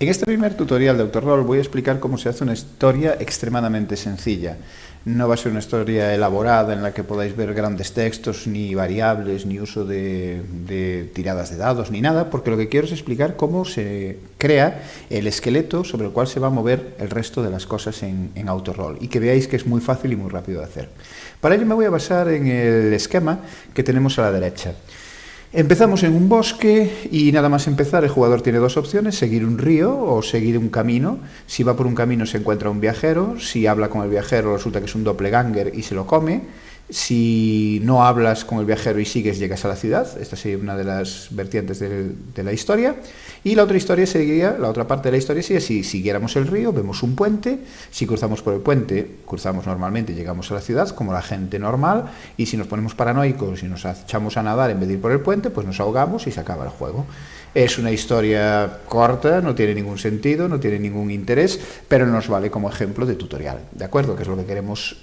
En este primer tutorial de Autorroll voy a explicar cómo se hace una historia extremadamente sencilla. No va a ser una historia elaborada en la que podáis ver grandes textos, ni variables, ni uso de tiradas de dados, ni nada, porque lo que quiero es explicar cómo se crea el esqueleto sobre el cual se va a mover el resto de las cosas en Autorroll, y que veáis que es muy fácil y muy rápido de hacer. Para ello me voy a basar en el esquema que tenemos a la derecha. Empezamos en un bosque y nada más empezar el jugador tiene dos opciones, seguir un río o seguir un camino. Si va por un camino se encuentra un viajero, si habla con el viajero resulta que es un doppelganger y se lo come. Si no hablas con el viajero y sigues, llegas a la ciudad. Esta sería una de las vertientes de la historia. Y la otra historia sería, la otra parte de la historia sería si siguiéramos el río, vemos un puente. Si cruzamos por el puente, cruzamos normalmente y llegamos a la ciudad, como la gente normal. Y si nos ponemos paranoicos y nos echamos a nadar en vez de ir por el puente, pues nos ahogamos y se acaba el juego. Es una historia corta, no tiene ningún sentido, no tiene ningún interés, pero nos vale como ejemplo de tutorial, ¿de acuerdo? Que es lo que queremos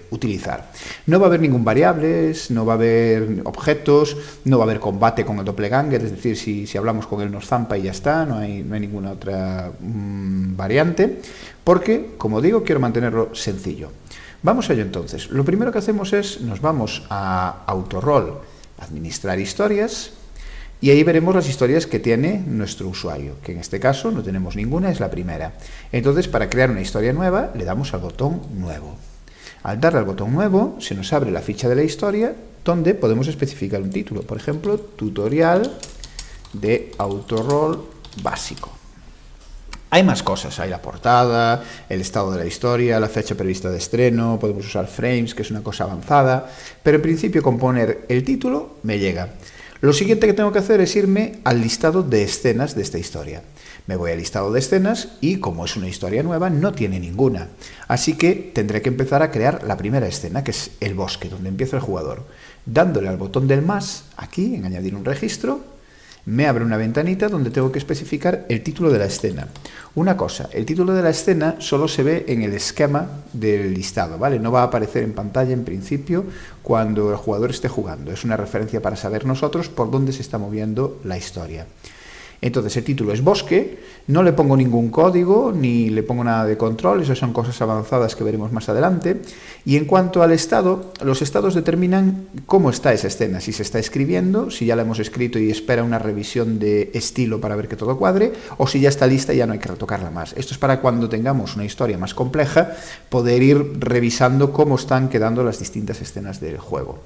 utilizar. No va a haber ningún variables, no va a haber objetos, no va a haber combate con el doppelganger, es decir, si hablamos con él nos zampa y ya está, no hay ninguna otra variante, porque, como digo, quiero mantenerlo sencillo. Vamos a ello entonces. Lo primero que hacemos es, nos vamos a Autorroll, administrar historias, y ahí veremos las historias que tiene nuestro usuario, que en este caso no tenemos ninguna, es la primera. Entonces, para crear una historia nueva, le damos al botón Nuevo. Al darle al botón Nuevo, se nos abre la ficha de la historia, donde podemos especificar un título. Por ejemplo, tutorial de Autorroll básico. Hay más cosas, hay la portada, el estado de la historia, la fecha prevista de estreno, podemos usar frames, que es una cosa avanzada, pero en principio con poner el título me llega. Lo siguiente que tengo que hacer es irme al listado de escenas de esta historia. Me voy al listado de escenas y, como es una historia nueva, no tiene ninguna. Así que tendré que empezar a crear la primera escena, que es el bosque, donde empieza el jugador. Dándole al botón del más, aquí, en añadir un registro, me abre una ventanita donde tengo que especificar el título de la escena. Una cosa, el título de la escena solo se ve en el esquema del listado, ¿vale? No va a aparecer en pantalla en principio cuando el jugador esté jugando. Es una referencia para saber nosotros por dónde se está moviendo la historia. Entonces el título es Bosque, no le pongo ningún código ni le pongo nada de control, esas son cosas avanzadas que veremos más adelante. Y en cuanto al estado, los estados determinan cómo está esa escena, si se está escribiendo, si ya la hemos escrito y espera una revisión de estilo para ver que todo cuadre, o si ya está lista y ya no hay que retocarla más. Esto es para cuando tengamos una historia más compleja, poder ir revisando cómo están quedando las distintas escenas del juego.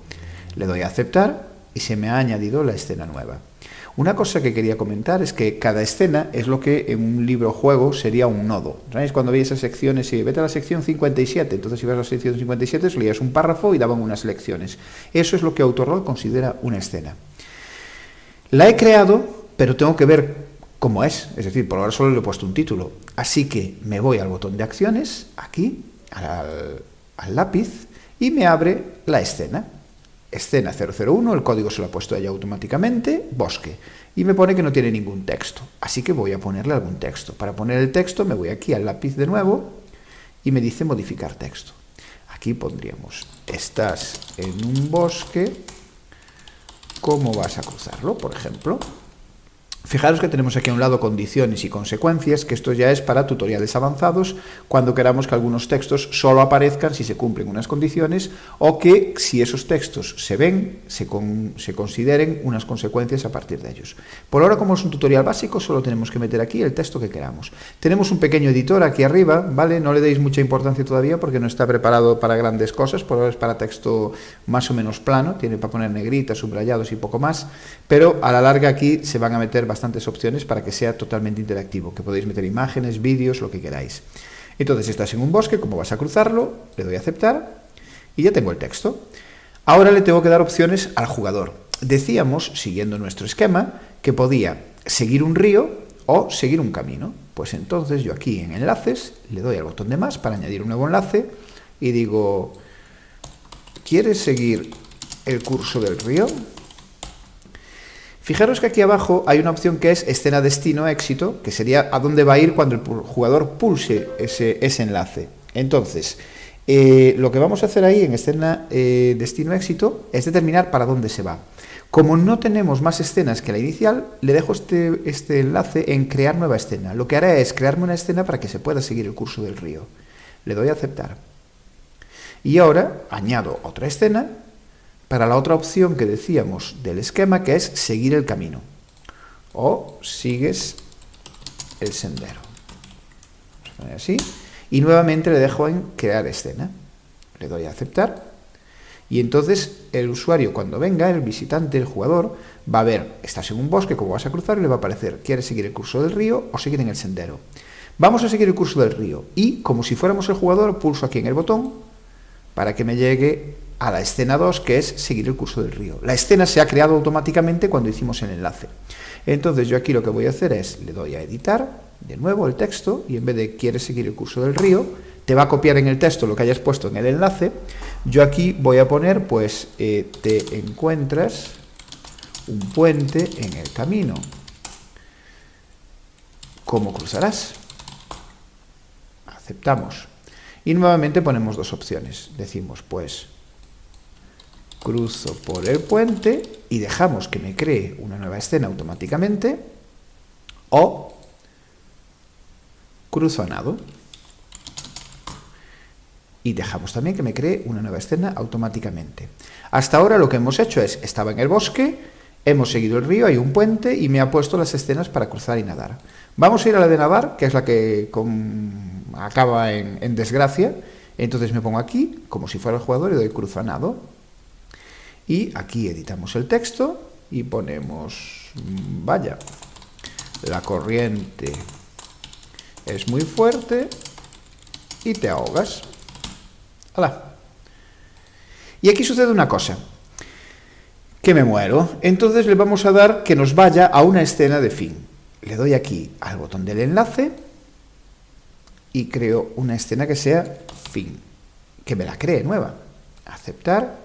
Le doy a aceptar y se me ha añadido la escena nueva. Una cosa que quería comentar es que cada escena es lo que en un libro juego sería un nodo. ¿Sabéis? Cuando veis esas secciones, si vete a la sección 57, entonces si vas a la sección 57 leías un párrafo y daban unas lecciones. Eso es lo que Autorroll considera una escena. La he creado, pero tengo que ver cómo es decir, por ahora solo le he puesto un título. Así que me voy al botón de acciones, aquí, al lápiz, y me abre la escena. Escena 001, el código se lo ha puesto ella automáticamente, bosque, y me pone que no tiene ningún texto, así que voy a ponerle algún texto. Para poner el texto me voy aquí al lápiz de nuevo y me dice modificar texto. Aquí pondríamos, estás en un bosque, ¿cómo vas a cruzarlo? Por ejemplo. Fijaros que tenemos aquí a un lado condiciones y consecuencias, que esto ya es para tutoriales avanzados, cuando queramos que algunos textos solo aparezcan si se cumplen unas condiciones, o que si esos textos se ven, se consideren unas consecuencias a partir de ellos. Por ahora, como es un tutorial básico, solo tenemos que meter aquí el texto que queramos. Tenemos un pequeño editor aquí arriba, ¿vale? No le deis mucha importancia todavía porque no está preparado para grandes cosas, por ahora es para texto más o menos plano, tiene para poner negritas, subrayados y poco más, pero a la larga aquí se van a meter bastantes opciones para que sea totalmente interactivo, que podéis meter imágenes, vídeos, lo que queráis. Entonces estás en un bosque, ¿cómo vas a cruzarlo? Le doy a aceptar y ya tengo el texto. Ahora le tengo que dar opciones al jugador. Decíamos, siguiendo nuestro esquema, que podía seguir un río o seguir un camino. Pues entonces yo aquí en enlaces le doy al botón de más para añadir un nuevo enlace y digo, ¿quieres seguir el curso del río? Fijaros que aquí abajo hay una opción que es escena destino éxito, que sería a dónde va a ir cuando el jugador pulse ese enlace. Entonces, lo que vamos a hacer ahí en escena destino éxito es determinar para dónde se va. Como no tenemos más escenas que la inicial, le dejo este enlace en crear nueva escena. Lo que hará es crearme una escena para que se pueda seguir el curso del río. Le doy a aceptar. Y ahora añado otra escena para la otra opción que decíamos del esquema, que es seguir el camino. O sigues el sendero. Vamos a poner así. Y nuevamente le dejo en crear escena. Le doy a aceptar. Y entonces el usuario, cuando venga, el visitante, el jugador, va a ver, estás en un bosque, como vas a cruzar, y le va a aparecer, ¿quieres seguir el curso del río o seguir en el sendero? Vamos a seguir el curso del río. Y, como si fuéramos el jugador, pulso aquí en el botón para que me llegue a la escena 2, que es seguir el curso del río. La escena se ha creado automáticamente cuando hicimos el enlace. Entonces yo aquí lo que voy a hacer es, le doy a editar, de nuevo el texto, y en vez de ¿quieres seguir el curso del río?, te va a copiar en el texto lo que hayas puesto en el enlace. Yo aquí voy a poner, pues, te encuentras un puente en el camino. ¿Cómo cruzarás? Aceptamos. Y nuevamente ponemos dos opciones. Decimos, pues, cruzo por el puente y dejamos que me cree una nueva escena automáticamente, o cruzo a nado. Y dejamos también que me cree una nueva escena automáticamente. Hasta ahora lo que hemos hecho es, estaba en el bosque, hemos seguido el río, hay un puente y me ha puesto las escenas para cruzar y nadar. Vamos a ir a la de nadar, que es la que acaba en desgracia. Entonces me pongo aquí, como si fuera el jugador, y doy cruzo a nado. Y aquí editamos el texto y ponemos, vaya, la corriente es muy fuerte y te ahogas. ¡Hala! Y aquí sucede una cosa, que me muero. Entonces le vamos a dar que nos vaya a una escena de fin. Le doy aquí al botón del enlace y creo una escena que sea fin, que me la cree nueva. Aceptar.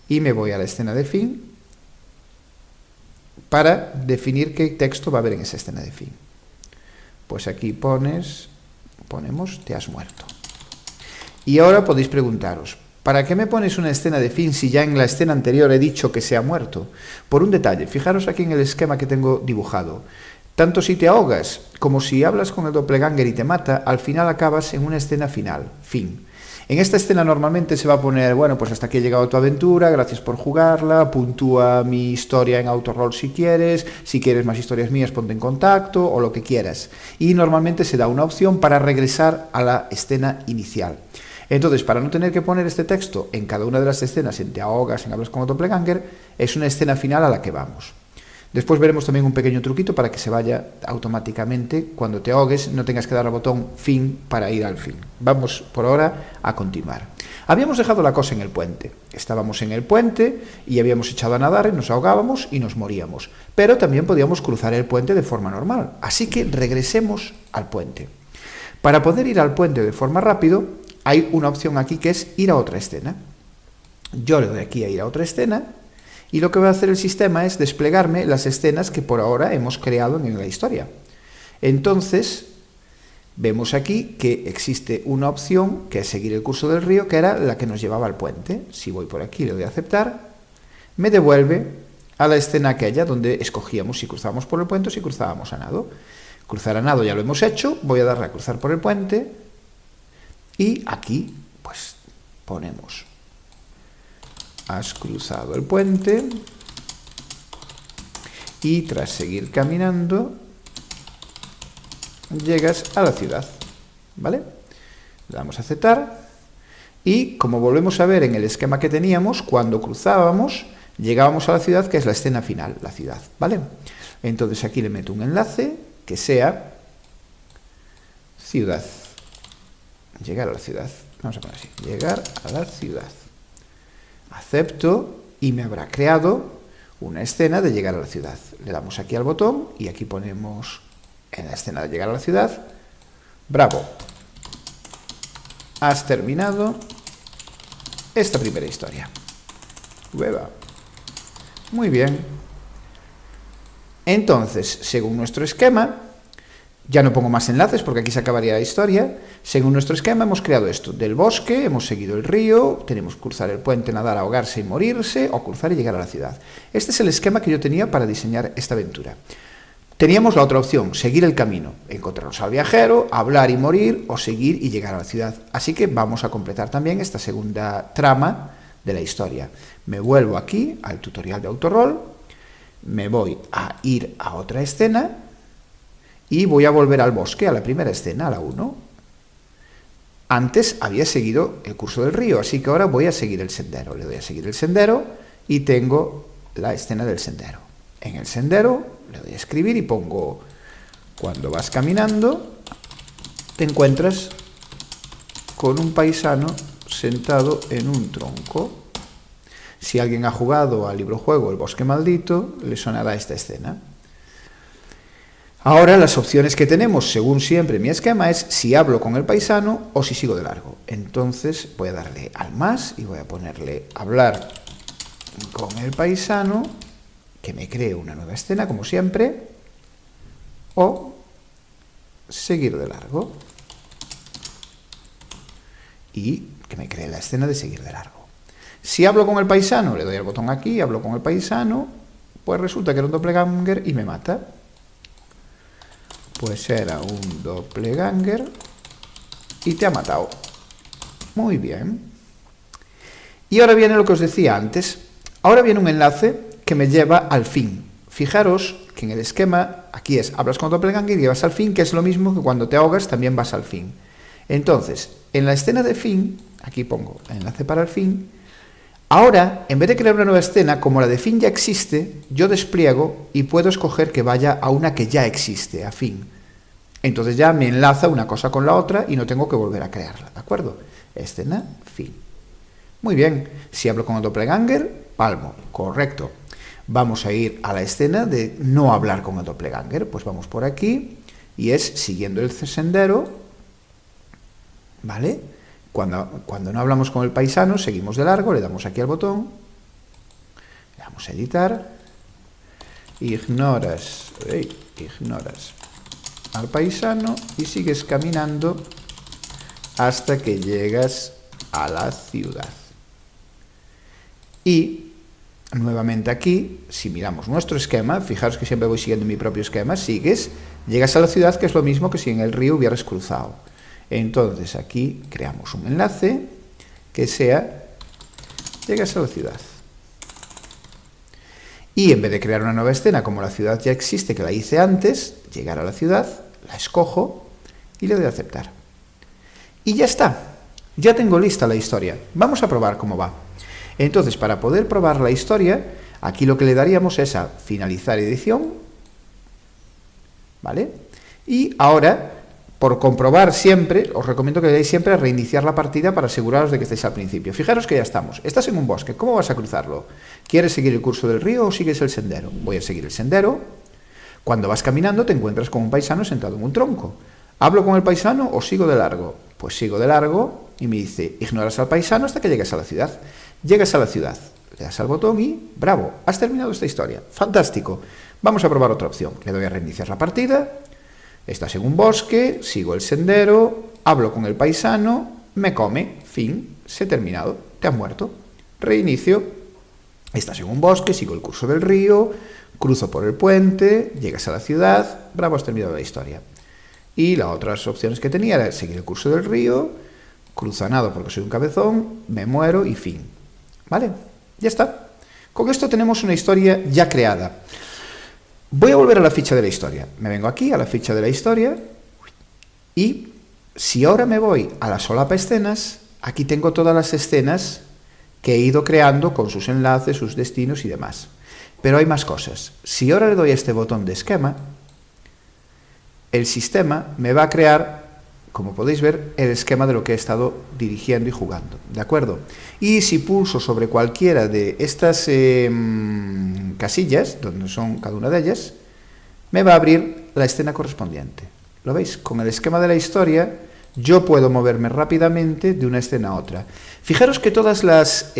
Y me voy a la escena de fin para definir qué texto va a haber en esa escena de fin. Pues aquí ponemos, te has muerto. Y ahora podéis preguntaros, ¿para qué me pones una escena de fin si ya en la escena anterior he dicho que se ha muerto? Por un detalle, fijaros aquí en el esquema que tengo dibujado. Tanto si te ahogas como si hablas con el doppelganger y te mata, al final acabas en una escena final, fin. En esta escena normalmente se va a poner, bueno, pues hasta aquí ha llegado tu aventura, gracias por jugarla, puntúa mi historia en Autorroll si quieres más historias mías ponte en contacto o lo que quieras. Y normalmente se da una opción para regresar a la escena inicial. Entonces, para no tener que poner este texto en cada una de las escenas, en te ahogas, en hablas con el doppelganger, es una escena final a la que vamos. Después veremos también un pequeño truquito para que se vaya automáticamente. Cuando te ahogues no tengas que dar al botón fin para ir al fin. Vamos por ahora a continuar. Habíamos dejado la cosa en el puente. Estábamos en el puente y habíamos echado a nadar, nos ahogábamos y nos moríamos. Pero también podíamos cruzar el puente de forma normal. Así que regresemos al puente. Para poder ir al puente de forma rápido, hay una opción aquí que es ir a otra escena. Yo le doy aquí a ir a otra escena. Y lo que va a hacer el sistema es desplegarme las escenas que por ahora hemos creado en la historia. Entonces, vemos aquí que existe una opción que es seguir el curso del río, que era la que nos llevaba al puente. Si voy por aquí, le doy a aceptar, me devuelve a la escena aquella donde escogíamos si cruzábamos por el puente o si cruzábamos a nado. Cruzar a nado ya lo hemos hecho, voy a darle a cruzar por el puente y aquí pues ponemos has cruzado el puente y tras seguir caminando llegas a la ciudad, ¿vale? Le damos a aceptar y como volvemos a ver en el esquema que teníamos, cuando cruzábamos llegábamos a la ciudad, que es la escena final, la ciudad, ¿vale? Entonces aquí le meto un enlace que sea ciudad, llegar a la ciudad, vamos a poner así, llegar a la ciudad. Acepto y me habrá creado una escena de llegar a la ciudad. Le damos aquí al botón y aquí ponemos en la escena de llegar a la ciudad, bravo, has terminado esta primera historia. Hueva. Muy bien. Entonces, según nuestro esquema, Ya no pongo más enlaces porque aquí se acabaría la historia. Según nuestro esquema hemos creado esto. Del bosque, hemos seguido el río, tenemos que cruzar el puente, nadar, ahogarse y morirse, o cruzar y llegar a la ciudad. Este es el esquema que yo tenía para diseñar esta aventura. Teníamos la otra opción, seguir el camino, encontrarnos al viajero, hablar y morir, o seguir y llegar a la ciudad. Así que vamos a completar también esta segunda trama de la historia. Me vuelvo aquí al tutorial de Autorroll, me voy a ir a otra escena, y voy a volver al bosque, a la primera escena, a la 1. Antes había seguido el curso del río, así que ahora voy a seguir el sendero. Le doy a seguir el sendero y tengo la escena del sendero. En el sendero le doy a escribir y pongo: cuando vas caminando, te encuentras con un paisano sentado en un tronco. Si alguien ha jugado al librojuego El bosque maldito, le sonará esta escena. Ahora las opciones que tenemos, según siempre mi esquema, es si hablo con el paisano o si sigo de largo. Entonces voy a darle al más y voy a ponerle hablar con el paisano, que me cree una nueva escena, como siempre, o seguir de largo. Y que me cree la escena de seguir de largo. Si hablo con el paisano, le doy al botón aquí, hablo con el paisano, pues resulta que era un doppelganger y me mata. Pues era un doppelganger y te ha matado. Muy bien. Y ahora viene lo que os decía antes. Ahora viene un enlace que me lleva al fin. Fijaros que en el esquema, aquí es, hablas con doppelganger y vas al fin, que es lo mismo que cuando te ahogas también vas al fin. Entonces, en la escena de fin, aquí pongo el enlace para el fin. Ahora, en vez de crear una nueva escena, como la de fin ya existe, yo despliego y puedo escoger que vaya a una que ya existe, a fin. Entonces ya me enlaza una cosa con la otra y no tengo que volver a crearla, ¿de acuerdo? Escena, fin. Muy bien, si hablo con el doppelganger, palmo, correcto. Vamos a ir a la escena de no hablar con el doppelganger, pues vamos por aquí y es siguiendo el sendero, ¿vale? Cuando no hablamos con el paisano, seguimos de largo, le damos aquí al botón, le damos a editar, ignoras al paisano y sigues caminando hasta que llegas a la ciudad. Y nuevamente aquí, si miramos nuestro esquema, fijaros que siempre voy siguiendo mi propio esquema, sigues, llegas a la ciudad, que es lo mismo que si en el río hubieras cruzado. Entonces aquí creamos un enlace que sea llegas a la ciudad. Y en vez de crear una nueva escena, como la ciudad ya existe, que la hice antes, llegar a la ciudad, la escojo y le doy a aceptar. Y ya está, ya tengo lista la historia. Vamos a probar cómo va. Entonces, para poder probar la historia, aquí lo que le daríamos es a finalizar edición, ¿vale? Y ahora, por comprobar siempre, os recomiendo que le deis siempre a reiniciar la partida para aseguraros de que estéis al principio. Fijaros que ya estamos. Estás en un bosque, ¿cómo vas a cruzarlo? ¿Quieres seguir el curso del río o sigues el sendero? Voy a seguir el sendero. Cuando vas caminando te encuentras con un paisano sentado en un tronco. ¿Hablo con el paisano o sigo de largo? Pues sigo de largo y me dice, ignoras al paisano hasta que llegues a la ciudad. Llegas a la ciudad, le das al botón y ¡bravo! Has terminado esta historia. ¡Fantástico! Vamos a probar otra opción. Le doy a reiniciar la partida. Estás en un bosque, sigo el sendero, hablo con el paisano, me come, fin, se ha terminado, te has muerto. Reinicio, estás en un bosque, sigo el curso del río, cruzo por el puente, llegas a la ciudad, bravo, has terminado la historia. Y las otras opciones que tenía era seguir el curso del río, cruzo a nado porque soy un cabezón, me muero y fin. ¿Vale? Ya está. Con esto tenemos una historia ya creada. Voy a volver a la ficha de la historia. Me vengo aquí a la ficha de la historia y si ahora me voy a la solapa escenas, aquí tengo todas las escenas que he ido creando con sus enlaces, sus destinos y demás. Pero hay más cosas. Si ahora le doy a este botón de esquema, el sistema me va a crear, como podéis ver, el esquema de lo que he estado dirigiendo y jugando, ¿de acuerdo? Y si pulso sobre cualquiera de estas casillas, donde son cada una de ellas, me va a abrir la escena correspondiente. ¿Lo veis? Con el esquema de la historia, yo puedo moverme rápidamente de una escena a otra. Fijaros que todas las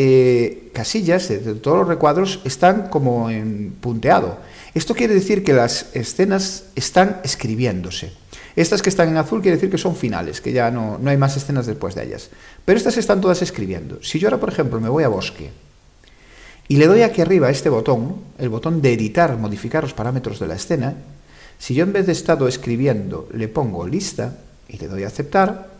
casillas, de todos los recuadros, están como en punteado. Esto quiere decir que las escenas están escribiéndose. Estas que están en azul quiere decir que son finales, que ya no hay más escenas después de ellas. Pero estas están todas escribiendo. Si yo ahora, por ejemplo, me voy a bosque y le doy aquí arriba a este botón, el botón de editar, modificar los parámetros de la escena, si yo en vez de estado escribiendo le pongo lista y le doy a aceptar,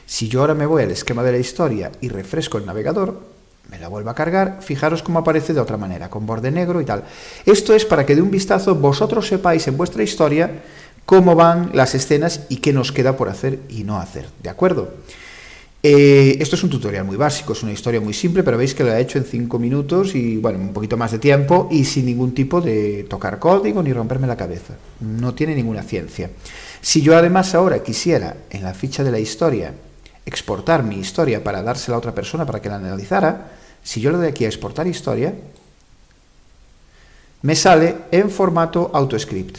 si yo ahora me voy al esquema de la historia y refresco el navegador, me la vuelvo a cargar, fijaros cómo aparece de otra manera, con borde negro y tal. Esto es para que de un vistazo vosotros sepáis en vuestra historia cómo van las escenas y qué nos queda por hacer y no hacer, ¿de acuerdo? Esto es un tutorial muy básico, es una historia muy simple, pero veis que lo he hecho en 5 minutos y, bueno, un poquito más de tiempo y sin ningún tipo de tocar código ni romperme la cabeza. No tiene ninguna ciencia. Si yo además ahora quisiera, en la ficha de la historia, exportar mi historia para dársela a otra persona para que la analizara, si yo le doy aquí a exportar historia, me sale en formato AutoScript,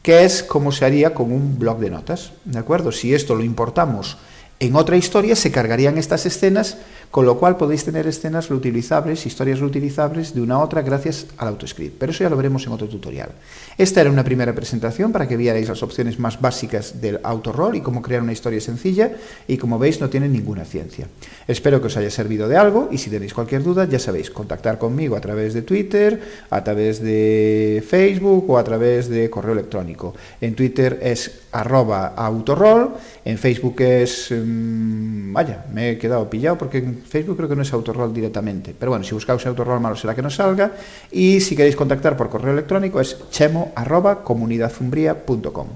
que es como se haría con un bloc de notas, ¿de acuerdo? Si esto lo importamos en otra historia, se cargarían estas escenas, con lo cual podéis tener escenas reutilizables, historias reutilizables de una a otra gracias al AutoScript. Pero eso ya lo veremos en otro tutorial. Esta era una primera presentación para que vierais las opciones más básicas del autorroll y cómo crear una historia sencilla, y como veis no tiene ninguna ciencia. Espero que os haya servido de algo y si tenéis cualquier duda ya sabéis, contactar conmigo a través de Twitter, a través de Facebook o a través de correo electrónico. En Twitter es @autorroll, en Facebook es... vaya, me he quedado pillado porque en Facebook creo que no es autorroll directamente, pero bueno, si buscáis autorroll malo será que nos salga, y si queréis contactar por correo electrónico es chemo@comunidadzumbria.com.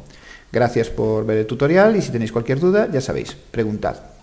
Gracias por ver el tutorial y si tenéis cualquier duda ya sabéis, preguntad.